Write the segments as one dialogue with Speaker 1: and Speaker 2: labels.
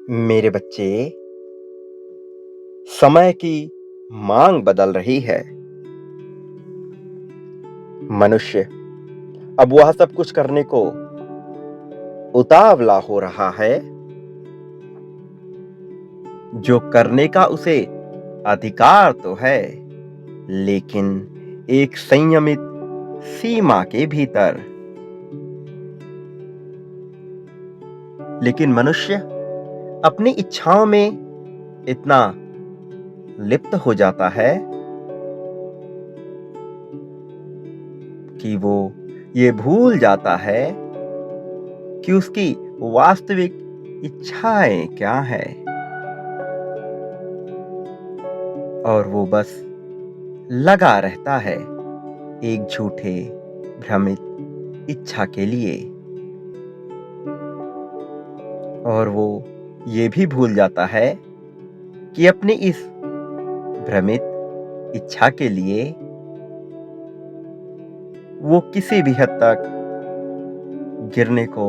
Speaker 1: मेरे बच्चे, समय की मांग बदल रही है। मनुष्य अब वह सब कुछ करने को उतावला हो रहा है जो करने का उसे अधिकार तो है, लेकिन एक संयमित सीमा के भीतर। लेकिन मनुष्य अपनी इच्छाओं में इतना लिप्त हो जाता है कि वो ये भूल जाता है कि उसकी वास्तविक इच्छाएं क्या है, और वो बस लगा रहता है एक झूठे भ्रमित इच्छा के लिए। और वो ये भी भूल जाता है कि अपनी इस भ्रमित इच्छा के लिए वो किसी भी हद तक गिरने को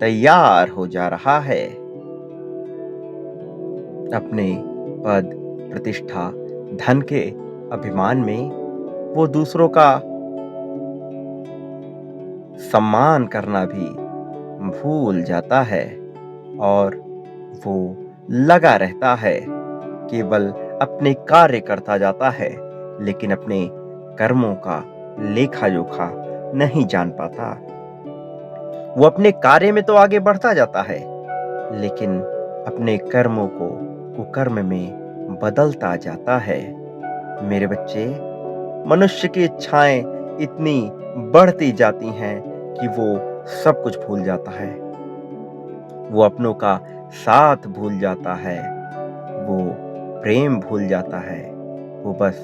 Speaker 1: तैयार हो जा रहा है। अपने पद, प्रतिष्ठा, धन के अभिमान में वो दूसरों का सम्मान करना भी भूल जाता है, और वो लगा रहता है, केवल अपने कार्य करता जाता है, लेकिन अपने कर्मों का लेखा जोखा नहीं जान पाता। वो अपने कार्य में तो आगे बढ़ता जाता है, लेकिन अपने कर्मों को कुकर्म में बदलता जाता है। मेरे बच्चे, मनुष्य की इच्छाएं इतनी बढ़ती जाती हैं कि वो सब कुछ भूल जाता है। वो अपनों का साथ भूल जाता है, वो प्रेम भूल जाता है, वो बस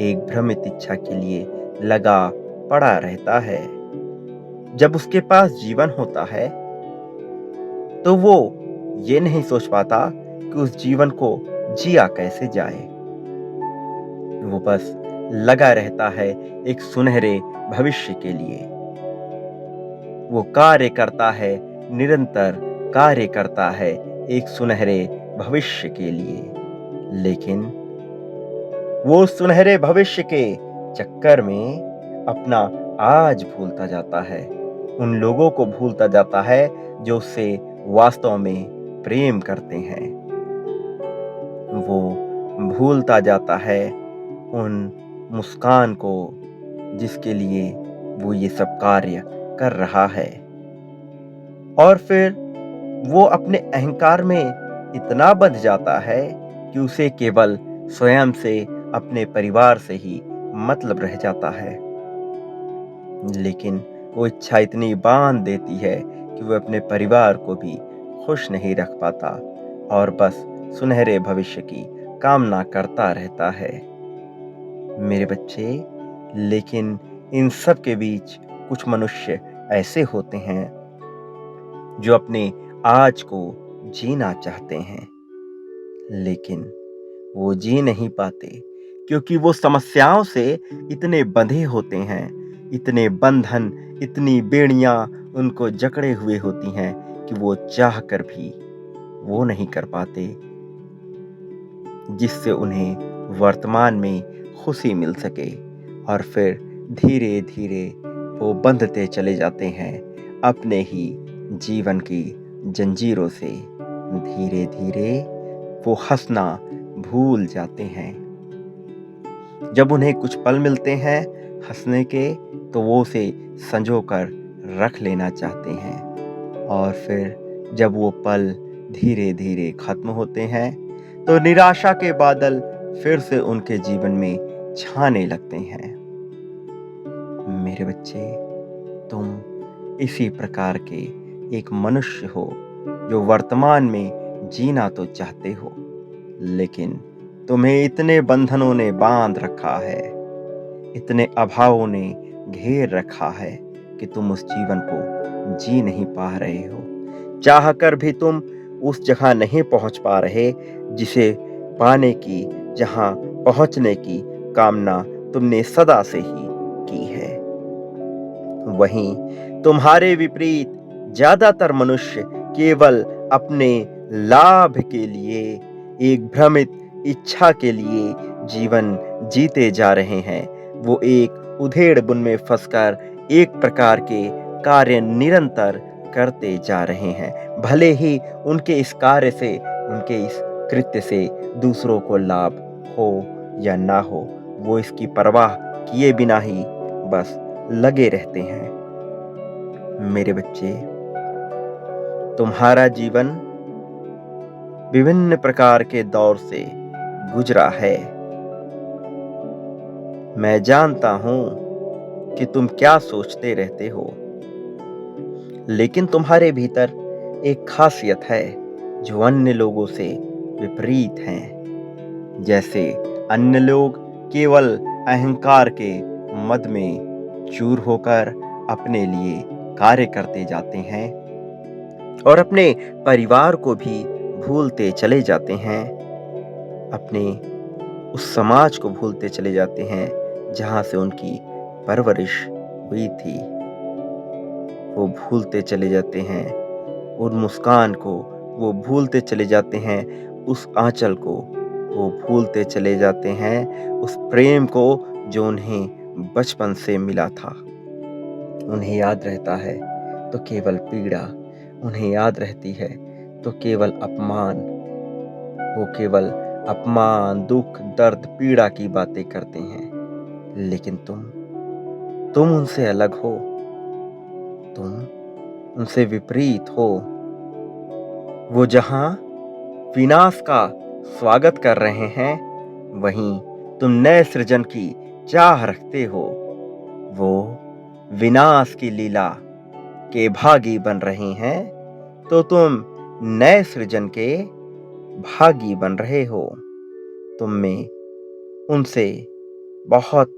Speaker 1: एक भ्रमित इच्छा के लिए लगा पड़ा रहता है। जब उसके पास जीवन होता है तो वो ये नहीं सोच पाता कि उस जीवन को जिया कैसे जाए। वो बस लगा रहता है एक सुनहरे भविष्य के लिए। वो कार्य करता है, निरंतर कार्य करता है एक सुनहरे भविष्य के लिए, लेकिन वो सुनहरे भविष्य के चक्कर में अपना आज भूलता जाता है। उन लोगों को भूलता जाता है जो उससे वास्तव में प्रेम करते हैं। वो भूलता जाता है उन मुस्कान को जिसके लिए वो ये सब कार्य कर रहा है। और फिर वो अपने अहंकार में इतना बंध जाता है कि उसे केवल स्वयं से, अपने परिवार से ही मतलब रह जाता है। लेकिन वो इच्छा इतनी बांध देती है कि वो अपने परिवार को भी खुश नहीं रख पाता, और बस सुनहरे भविष्य की कामना करता रहता है। मेरे बच्चे, लेकिन इन सब के बीच कुछ मनुष्य ऐसे होते हैं जो अपने आज को जीना चाहते हैं, लेकिन वो जी नहीं पाते, क्योंकि वो समस्याओं से इतने बंधे होते हैं, इतने बंधन, इतनी बेड़ियां उनको जकड़े हुए होती हैं कि वो चाह कर भी वो नहीं कर पाते जिससे उन्हें वर्तमान में खुशी मिल सके। और फिर धीरे धीरे वो बंधते चले जाते हैं अपने ही जीवन की जंजीरों से। धीरे धीरे वो हंसना भूल जाते हैं। जब उन्हें कुछ पल मिलते हैं हंसने के, तो वो उसे संजो कर रख लेना चाहते हैं, और फिर जब वो पल धीरे धीरे खत्म होते हैं तो निराशा के बादल फिर से उनके जीवन में छाने लगते हैं। मेरे बच्चे, तुम इसी प्रकार के एक मनुष्य हो जो वर्तमान में जीना तो चाहते हो, लेकिन तुम्हें इतने बंधनों ने बांध रखा है, इतने अभावों ने घेर रखा है कि तुम उस जीवन को जी नहीं पा रहे हो। चाह कर भी तुम उस जगह नहीं पहुंच पा रहे जिसे पाने की, जहां पहुंचने की कामना तुमने सदा से ही की है। वहीं तुम्हारे विपरीत ज्यादातर मनुष्य केवल अपने लाभ के लिए, एक भ्रमित इच्छा के लिए जीवन जीते जा रहे हैं। वो एक उधेड़-बुन में फंसकर एक प्रकार के कार्य निरंतर करते जा रहे हैं। भले ही उनके इस कार्य से, उनके इस कृत्य से दूसरों को लाभ हो या ना हो, वो इसकी परवाह किए बिना ही बस लगे रहते हैं। मेरे बच्चे, तुम्हारा जीवन विभिन्न प्रकार के दौर से गुजरा है। मैं जानता हूं कि तुम क्या सोचते रहते हो, लेकिन तुम्हारे भीतर एक खासियत है जो अन्य लोगों से विपरीत है। जैसे अन्य लोग केवल अहंकार के मद में चूर होकर अपने लिए कार्य करते जाते हैं और अपने परिवार को भी भूलते चले जाते हैं, अपने उस समाज को भूलते चले जाते हैं जहां से उनकी परवरिश हुई थी। वो भूलते चले जाते हैं उन मुस्कान को, वो भूलते चले जाते हैं उस आंचल को, वो भूलते चले जाते हैं उस प्रेम को जो उन्हें बचपन से मिला था। उन्हें याद रहता है तो केवल पीड़ा, उन्हें याद रहती है तो केवल अपमान। वो केवल अपमान, दुख, दर्द, पीड़ा की बातें करते हैं। लेकिन तुम उनसे अलग हो, तुम उनसे विपरीत हो। वो जहां विनाश का स्वागत कर रहे हैं, वहीं तुम नए सृजन की चाह रखते हो। वो विनाश की लीला के भागी बन रहे हैं तो तुम नए सृजन के भागी बन रहे हो। तुम में उनसे बहुत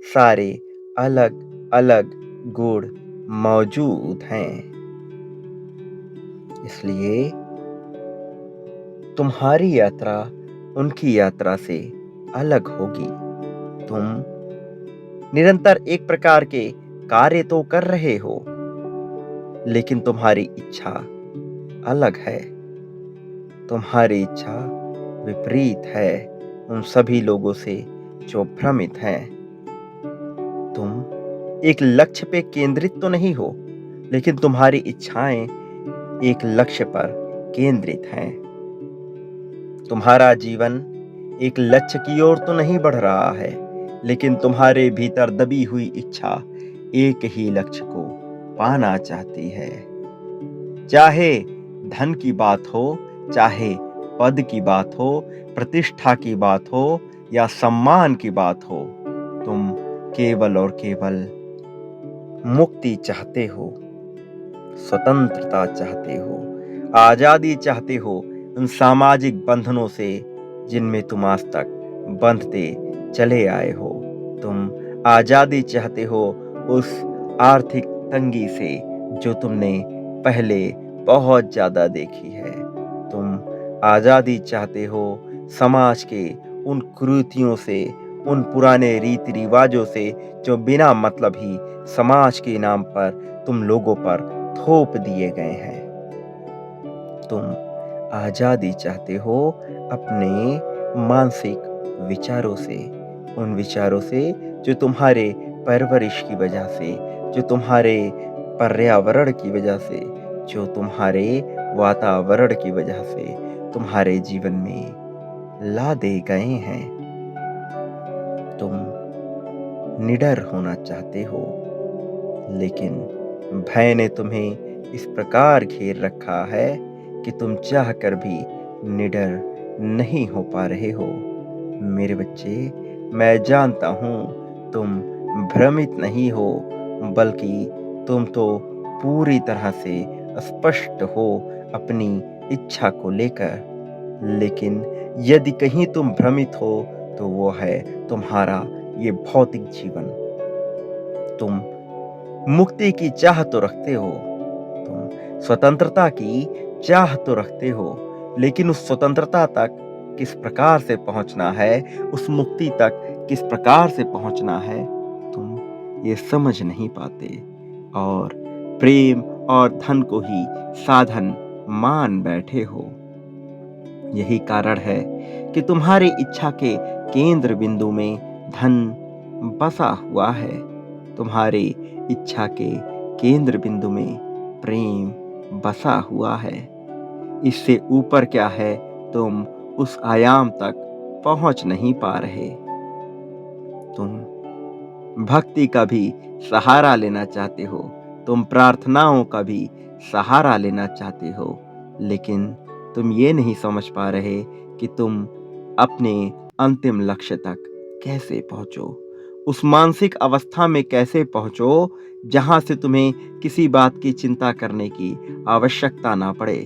Speaker 1: सारे अलग अलग गुण मौजूद हैं। इसलिए तुम्हारी यात्रा उनकी यात्रा से अलग होगी। तुम निरंतर एक प्रकार के कार्य तो कर रहे हो, लेकिन तुम्हारी इच्छा अलग है। तुम्हारी इच्छा विपरीत है उन सभी लोगों से जो भ्रमित हैं। तुम एक लक्ष्य पे केंद्रित तो नहीं हो, लेकिन तुम्हारी इच्छाएं एक लक्ष्य पर केंद्रित हैं। तुम्हारा जीवन एक लक्ष्य की ओर तो नहीं बढ़ रहा है, लेकिन तुम्हारे भीतर दबी हुई इच्छा एक ही लक्ष्य को पाना चाहती है। चाहे धन की बात हो, चाहे पद की बात हो, प्रतिष्ठा की बात हो या सम्मान की बात हो, तुम केवल और केवल मुक्ति चाहते हो, स्वतंत्रता चाहते हो, आजादी चाहते हो उन सामाजिक बंधनों से जिनमें तुम आज तक बंधते चले आए हो। तुम आजादी चाहते हो उस आर्थिक तंगी से जो तुमने पहले बहुत ज्यादा देखी है। तुम आजादी चाहते हो समाज के उन कुरीतियों से, उन पुराने रीति रिवाजों से जो बिना मतलब ही समाज के नाम पर तुम लोगों पर थोप दिए गए हैं। तुम आजादी चाहते हो अपने मानसिक विचारों से, उन विचारों से जो तुम्हारे परवरिश की वजह से, जो तुम्हारे पर्यावरण की वजह से, जो तुम्हारे वातावरण की वजह से तुम्हारे जीवन में ला दे गए हैं। तुम निडर होना चाहते हो, लेकिन भय ने तुम्हें इस प्रकार घेर रखा है कि तुम चाहकर भी निडर नहीं हो पा रहे हो। मेरे बच्चे, मैं जानता हूँ तुम भ्रमित नहीं हो, बल्कि तुम तो पूरी तरह से स्पष्ट हो अपनी इच्छा को लेकर। लेकिन यदि कहीं तुम भ्रमित हो तो वो है तुम्हारा ये भौतिक जीवन। तुम मुक्ति की चाह तो रखते हो, तुम स्वतंत्रता की चाह तो रखते हो, लेकिन उस स्वतंत्रता तक किस प्रकार से पहुंचना है, उस मुक्ति तक किस प्रकार से पहुंचना है, तुम ये समझ नहीं पाते और प्रेम और धन को ही साधन मान बैठे हो। यही कारण है कि तुम्हारी इच्छा के केंद्र बिंदु में धन बसा हुआ है। तुम्हारी इच्छा के केंद्र बिंदु में प्रेम बसा हुआ है। इससे ऊपर क्या है, तुम उस आयाम तक पहुंच नहीं पा रहे। तुम भक्ति का भी सहारा लेना चाहते हो, तुम प्रार्थनाओं का भी सहारा लेना चाहते हो, लेकिन तुम ये नहीं समझ पा रहे कि तुम अपने अंतिम लक्ष्य तक कैसे पहुंचो, उस मानसिक अवस्था में कैसे पहुंचो जहां से तुम्हें किसी बात की चिंता करने की आवश्यकता ना पड़े।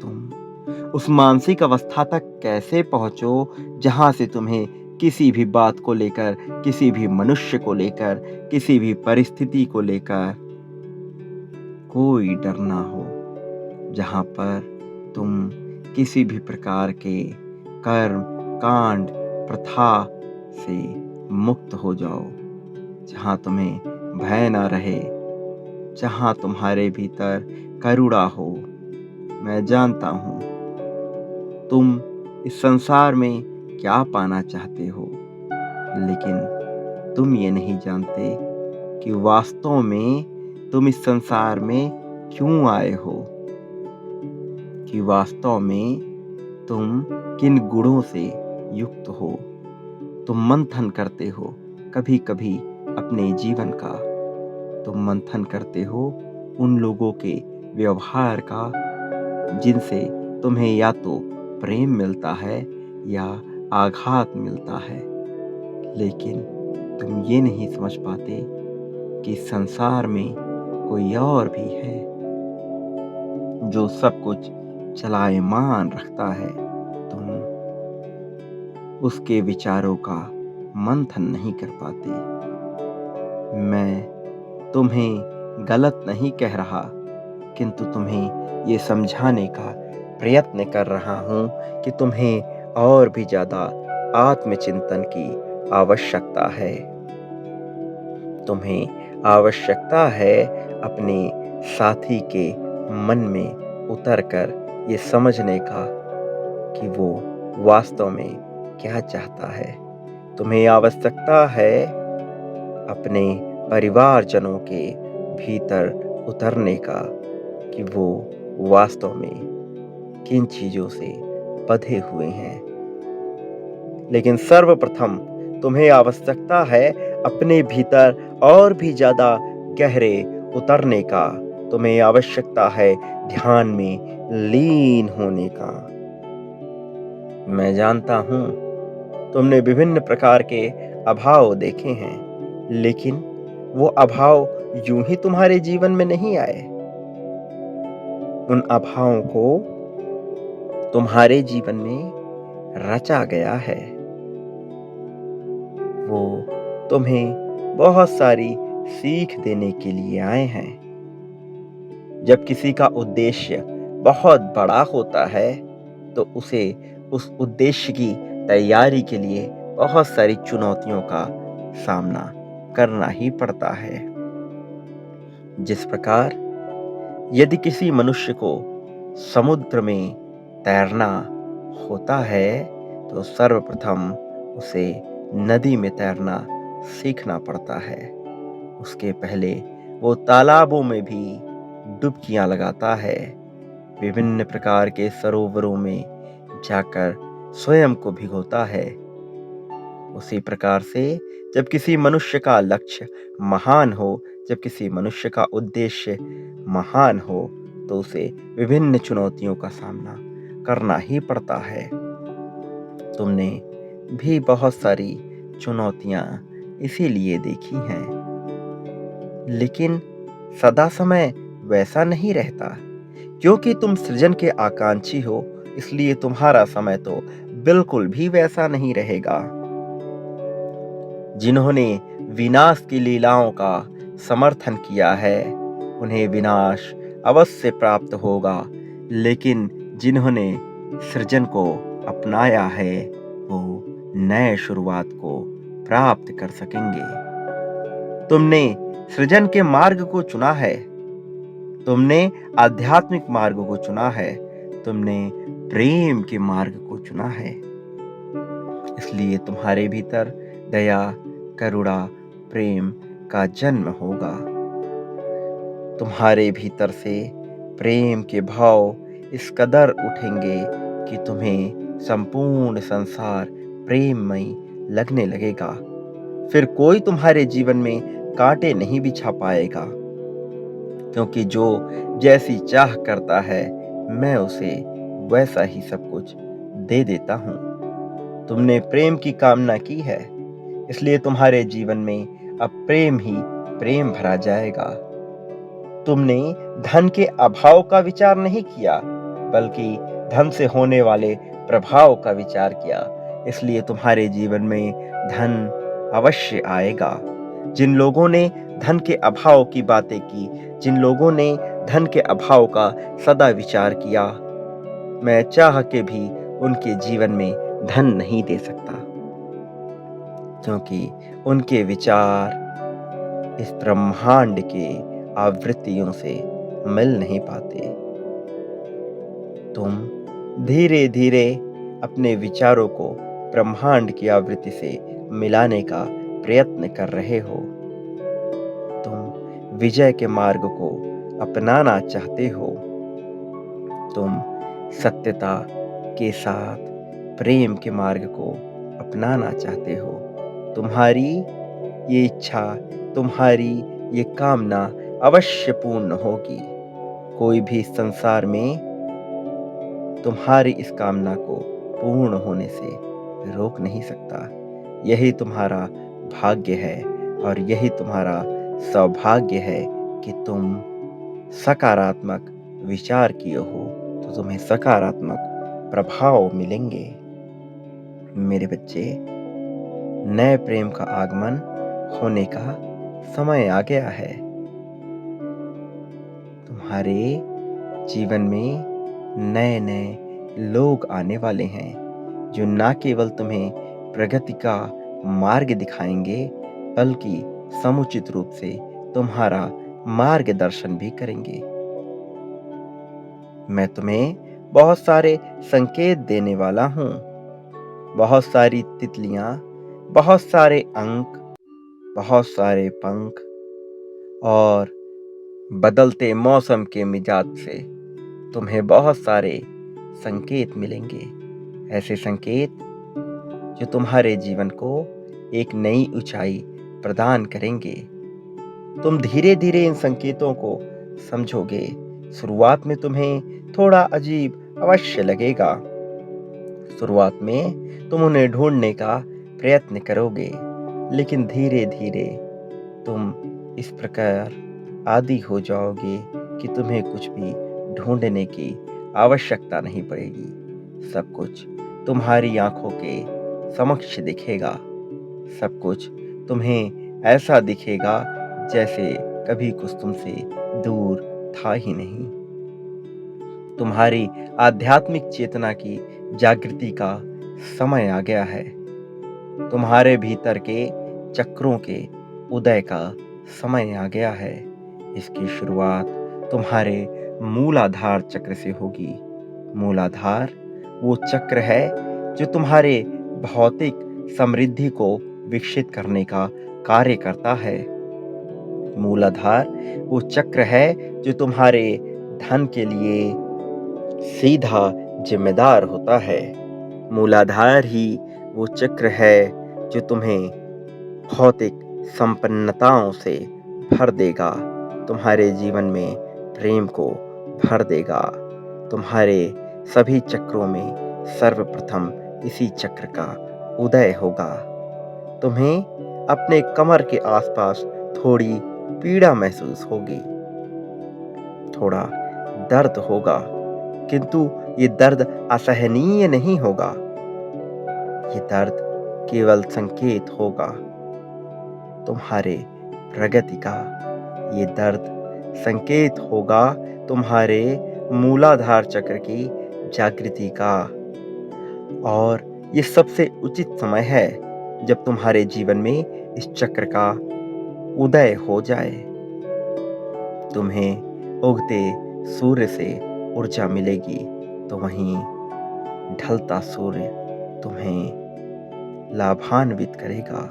Speaker 1: तुम उस मानसिक अवस्था तक कैसे पहुंचो जहां से तुम्हें किसी भी बात को लेकर, किसी भी मनुष्य को लेकर, किसी भी परिस्थिति को लेकर कोई डर ना हो, जहां पर तुम किसी भी प्रकार के कर्म, कांड, प्रथा से मुक्त हो जाओ, जहां तुम्हें भय ना रहे, जहां तुम्हारे भीतर करुणा हो। मैं जानता हूं तुम इस संसार में क्या पाना चाहते हो, लेकिन तुम ये नहीं जानते कि वास्तव में तुम इस संसार में क्यों आए हो, कि वास्तव में तुम किन गुणों से युक्त हो। तुम मंथन करते हो कभी कभी अपने जीवन का, तुम मंथन करते हो उन लोगों के व्यवहार का जिनसे तुम्हें या तो प्रेम मिलता है या आघात मिलता है, लेकिन तुम ये नहीं समझ पाते कि संसार में कोई और भी है जो सब कुछ चलायमान रखता है। तुम उसके विचारों का मंथन नहीं कर पाते। मैं तुम्हें गलत नहीं कह रहा, किंतु तुम्हें ये समझाने का प्रयत्न कर रहा हूं कि तुम्हें और भी ज्यादा आत्मचिंतन की आवश्यकता है। तुम्हें आवश्यकता है अपने साथी के मन में उतरकर ये समझने का कि वो वास्तव में क्या चाहता है। तुम्हें आवश्यकता है अपने परिवारजनों के भीतर उतरने का कि वो वास्तव में किन चीजों से बंधे हुए हैं। लेकिन सर्वप्रथम तुम्हें आवश्यकता है अपने भीतर और भी ज्यादा गहरे उतरने का। तुम्हें आवश्यकता है ध्यान में लीन होने का। मैं जानता हूं तुमने विभिन्न प्रकार के अभाव देखे हैं, लेकिन वो अभाव यूं ही तुम्हारे जीवन में नहीं आए। उन अभावों को तुम्हारे जीवन में रचा गया है। वो तुम्हें बहुत सारी सीख देने के लिए आए हैं। जब किसी का उद्देश्य बहुत बड़ा होता है तो उसे उस उद्देश्य की तैयारी के लिए बहुत सारी चुनौतियों का सामना करना ही पड़ता है। जिस प्रकार यदि किसी मनुष्य को समुद्र में तैरना होता है तो सर्वप्रथम उसे नदी में तैरना सीखना पड़ता है। उसके पहले वो तालाबों में भी डुबकियां लगाता है, विभिन्न प्रकार के सरोवरों में जाकर स्वयं को भिगोता है। उसी प्रकार से जब किसी मनुष्य का लक्ष्य महान हो, जब किसी मनुष्य का उद्देश्य महान हो, तो उसे विभिन्न चुनौतियों का सामना करना ही पड़ता है। तुमने भी बहुत सारी चुनौतियां इसीलिए देखी हैं, लेकिन सदा समय वैसा नहीं रहता। क्योंकि तुम सृजन के आकांक्षी हो, इसलिए तुम्हारा समय तो बिल्कुल भी वैसा नहीं रहेगा। जिन्होंने विनाश की लीलाओं का समर्थन किया है, उन्हें विनाश अवश्य प्राप्त होगा, लेकिन जिन्होंने सृजन को अपनाया है, वो नए शुरुआत को प्राप्त कर सकेंगे। तुमने सृजन के मार्ग को चुना है, तुमने आध्यात्मिक मार्ग को चुना है, तुमने प्रेम के मार्ग को चुना है। इसलिए तुम्हारे भीतर दया, करुणा, प्रेम का जन्म होगा। तुम्हारे भीतर से प्रेम के भाव इस कदर उठेंगे कि तुम्हें संपूर्ण संसार प्रेममयी लगने लगेगा। फिर कोई तुम्हारे जीवन में कांटे नहीं बिछा पाएगा, क्योंकि जो जैसी चाह करता है मैं उसे वैसा ही सब कुछ दे देता हूँ। तुमने प्रेम की कामना की है, इसलिए तुम्हारे जीवन में अब प्रेम ही प्रेम भरा जाएगा। तुमने धन के अभाव का विचार नहीं किया, बल्कि धन से होने वाले प्रभाव का विचार किया। इसलिए तुम्हारे जीवन में धन अवश्य आएगा। जिन लोगों ने धन के अभाव की बातें की, जिन लोगों ने धन के अभाव का सदा विचार किया, मैं चाह के भी उनके जीवन में धन नहीं दे सकता, क्योंकि उनके विचार इस ब्रह्मांड के आवृत्तियों से मिल नहीं पाते। तुम धीरे धीरे अपने विचारों को ब्रह्मांड की आवृत्ति से मिलाने का प्रयत्न कर रहे हो। तुम विजय के मार्ग को अपनाना चाहते हो। तुम सत्यता के साथ प्रेम के मार्ग को अपनाना चाहते हो। तुम्हारी ये इच्छा, तुम्हारी ये कामना अवश्य पूर्ण होगी। कोई भी संसार में तुम्हारी इस कामना को पूर्ण होने से रोक नहीं सकता। यही तुम्हारा भाग्य है और यही तुम्हारा सौभाग्य है कि तुम सकारात्मक विचार किए हो, तो तुम्हें सकारात्मक प्रभाव मिलेंगे। मेरे बच्चे, नए प्रेम का आगमन होने का समय आ गया है। तुम्हारे जीवन में नए नए लोग आने वाले हैं, जो ना केवल तुम्हें प्रगति का मार्ग दिखाएंगे, बल्कि समुचित रूप से तुम्हारा मार्गदर्शन भी करेंगे। मैं तुम्हें बहुत सारे संकेत देने वाला हूँ। बहुत सारी तितलियां, बहुत सारे अंक, बहुत सारे पंख और बदलते मौसम के मिजाज से तुम्हें बहुत सारे संकेत मिलेंगे। ऐसे संकेत जो तुम्हारे जीवन को एक नई ऊंचाई प्रदान करेंगे। तुम धीरे धीरे इन संकेतों को समझोगे। शुरुआत में तुम्हें थोड़ा अजीब अवश्य लगेगा। शुरुआत में तुम उन्हें ढूंढने का प्रयत्न करोगे, लेकिन धीरे धीरे तुम इस प्रकार आदी हो जाओगे कि तुम्हें कुछ भी ढूंढने की आवश्यकता नहीं पड़ेगी। सब कुछ तुम्हारी आंखों के समक्ष दिखेगा। सब कुछ तुम्हें ऐसा दिखेगा जैसे कभी कुछ तुमसे दूर था ही नहीं। तुम्हारी आध्यात्मिक चेतना की जागृति का समय आ गया है। तुम्हारे भीतर के चक्रों के उदय का समय आ गया है। इसकी शुरुआत तुम्हारे मूलाधार चक्र से होगी। मूलाधार वो चक्र है जो तुम्हारे भौतिक समृद्धि को विकसित करने का कार्य करता है। मूलाधार वो चक्र है जो तुम्हारे धन के लिए सीधा जिम्मेदार होता है। मूलाधार ही वो चक्र है जो तुम्हें भौतिक संपन्नताओं से भर देगा, तुम्हारे जीवन में प्रेम को भर देगा। तुम्हारे सभी चक्रों में सर्वप्रथम इसी चक्र का उदय होगा। तुम्हें अपने कमर के आसपास थोड़ी पीड़ा महसूस होगी, थोड़ा दर्द होगा, किंतु ये दर्द असहनीय नहीं होगा। ये दर्द केवल संकेत होगा तुम्हारे प्रगति का। ये दर्द संकेत होगा तुम्हारे मूलाधार चक्र की जागृति का। और ये सबसे उचित समय है जब तुम्हारे जीवन में इस चक्र का उदय हो जाए। तुम्हें उगते सूर्य से ऊर्जा मिलेगी, तो वहीं ढलता सूर्य तुम्हें लाभान्वित करेगा।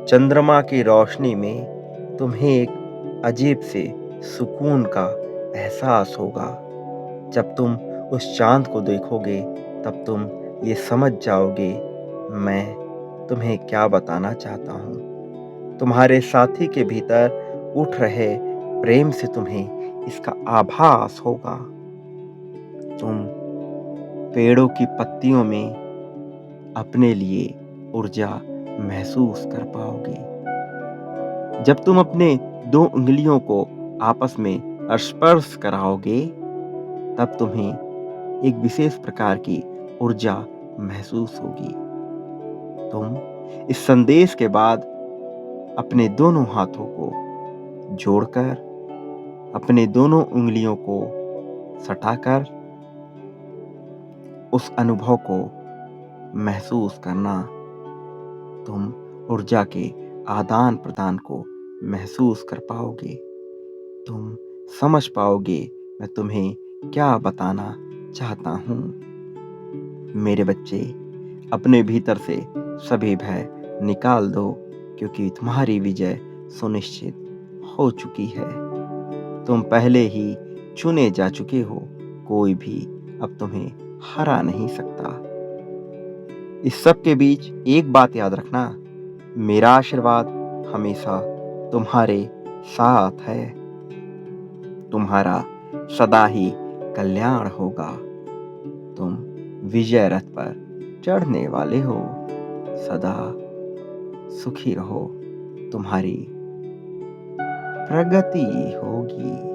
Speaker 1: चंद्रमा की रोशनी में तुम्हें एक अजीब से सुकून का एहसास होगा। जब तुम उस चांद को देखोगे तब तुम ये समझ जाओगे मैं तुम्हें क्या बताना चाहता हूँ। तुम्हारे साथी के भीतर उठ रहे प्रेम से तुम्हें इसका आभास होगा। तुम पेड़ों की पत्तियों में अपने लिए ऊर्जा महसूस कर पाओगे। जब तुम अपने दो उंगलियों को आपस में स्पर्श कराओगे तब तुम्हें एक विशेष प्रकार की ऊर्जा महसूस होगी। तुम इस संदेश के बाद अपने दोनों हाथों को जोड़कर अपने दोनों उंगलियों को सटाकर उस अनुभव को महसूस करना। तुम ऊर्जा के आदान प्रदान को महसूस कर पाओगे। तुम समझ पाओगे मैं तुम्हें क्या बताना चाहता हूँ। मेरे बच्चे, अपने भीतर से सभी भय निकाल दो क्योंकि तुम्हारी विजय सुनिश्चित हो चुकी है। तुम पहले ही चुने जा चुके हो। कोई भी अब तुम्हें हरा नहीं सकता। इस सब के बीच एक बात याद रखना, मेरा आशीर्वाद हमेशा तुम्हारे साथ है। तुम्हारा सदा ही कल्याण होगा। तुम विजय रथ पर चढ़ने वाले हो। सदा सुखी रहो। तुम्हारी प्रगति होगी।